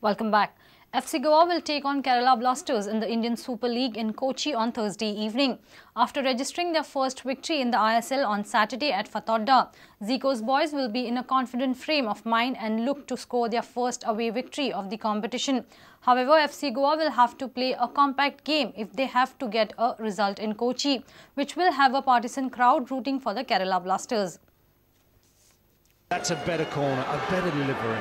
Welcome back. FC Goa will take on Kerala Blasters in the Indian Super League in Kochi on Thursday evening. After registering their first victory in the ISL on Saturday at Fatorda, Zico's boys will be in a confident frame of mind and look to score their first away victory of the competition. However, FC Goa will have to play a compact game if they have to get a result in Kochi, which will have a partisan crowd rooting for the Kerala Blasters. That's a better corner, a better delivery.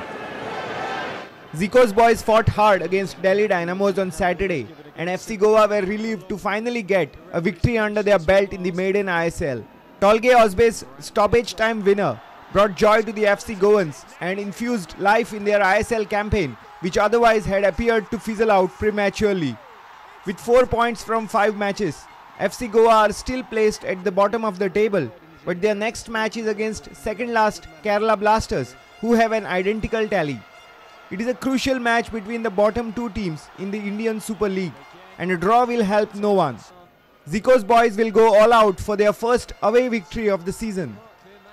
Zico's boys fought hard against Delhi Dynamos on Saturday, and FC Goa were relieved to finally get a victory under their belt in the maiden ISL. Tolgay Osbe's stoppage time winner brought joy to the FC Goans and infused life in their ISL campaign, which otherwise had appeared to fizzle out prematurely. With 4 points from 5 matches, FC Goa are still placed at the bottom of the table, but their next match is against second-last Kerala Blasters, who have an identical tally. It is a crucial match between the bottom two teams in the Indian Super League, and a draw will help no one. Zico's boys will go all out for their first away victory of the season.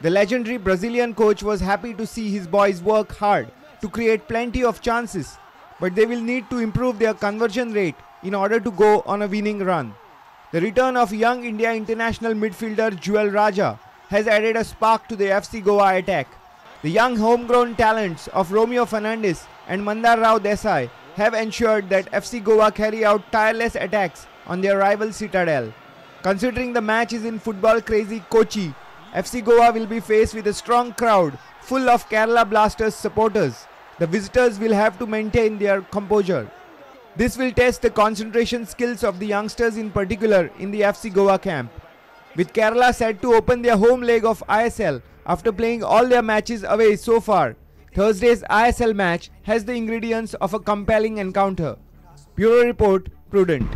The legendary Brazilian coach was happy to see his boys work hard to create plenty of chances, but they will need to improve their conversion rate in order to go on a winning run. The return of young India international midfielder Jewel Raja has added a spark to the FC Goa attack. The young homegrown talents of Romeo Fernandes and Mandar Rao Desai have ensured that FC Goa carry out tireless attacks on their rival Citadel. Considering the match is in football-crazy Kochi, FC Goa will be faced with a strong crowd full of Kerala Blasters supporters. The visitors will have to maintain their composure. This will test the concentration skills of the youngsters, in particular in the FC Goa camp. With Kerala set to open their home leg of ISL after playing all their matches away so far, Thursday's ISL match has the ingredients of a compelling encounter. Bureau Report, Prudent.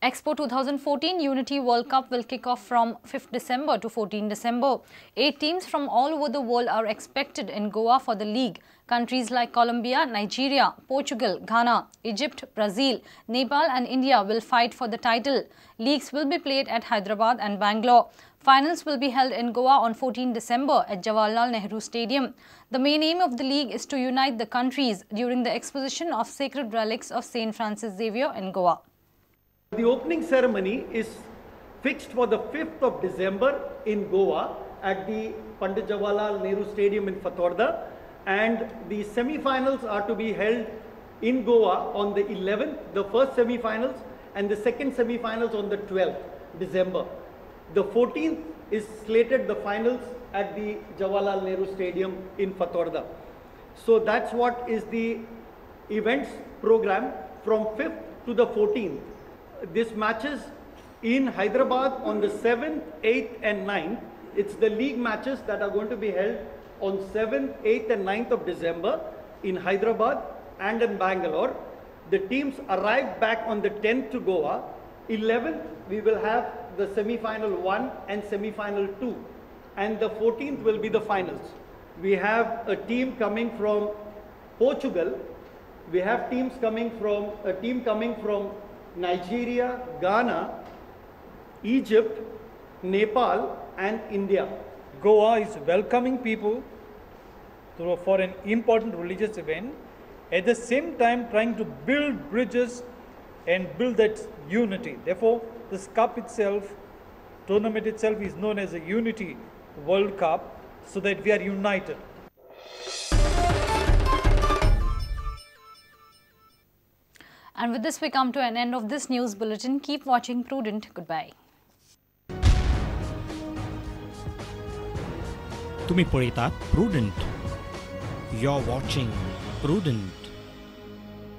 Expo 2014 Unity World Cup will kick off from 5th December to 14 December. 8 teams from all over the world are expected in Goa for the league. Countries like Colombia, Nigeria, Portugal, Ghana, Egypt, Brazil, Nepal and India will fight for the title. Leagues will be played at Hyderabad and Bangalore. Finals will be held in Goa on 14 December at Jawaharlal Nehru Stadium. The main aim of the league is to unite the countries during the exposition of sacred relics of St. Francis Xavier in Goa. The opening ceremony is fixed for the 5th of December in Goa at the Pandit Jawaharlal Nehru Stadium in Fatorda, and the semi-finals are to be held in Goa on the 11th, the first semi-finals, and the second semi-finals on the 12th December. The 14th is slated the finals at the Jawaharlal Nehru Stadium in Fatorda. So that's what is the events program from 5th to the 14th. This matches in Hyderabad on the 7th, 8th and 9th. It's the league matches that are going to be held on 7th, 8th and 9th of December in Hyderabad and in Bangalore. The teams arrive back on the 10th to Goa. 11th we will have the semi-final 1 and semi-final 2, and the 14th will be the finals. We have a team coming from Portugal. We have a team coming from Nigeria, Ghana, Egypt, Nepal and India. Goa is welcoming people for an important religious event, at the same time trying to build bridges and build that unity. Therefore, this cup itself, tournament itself, is known as a Unity World Cup, so that we are united. And with this we come to an end of this news bulletin. Keep watching Prudent. Goodbye. तुम्ही पळयतात Prudent. You're watching Prudent.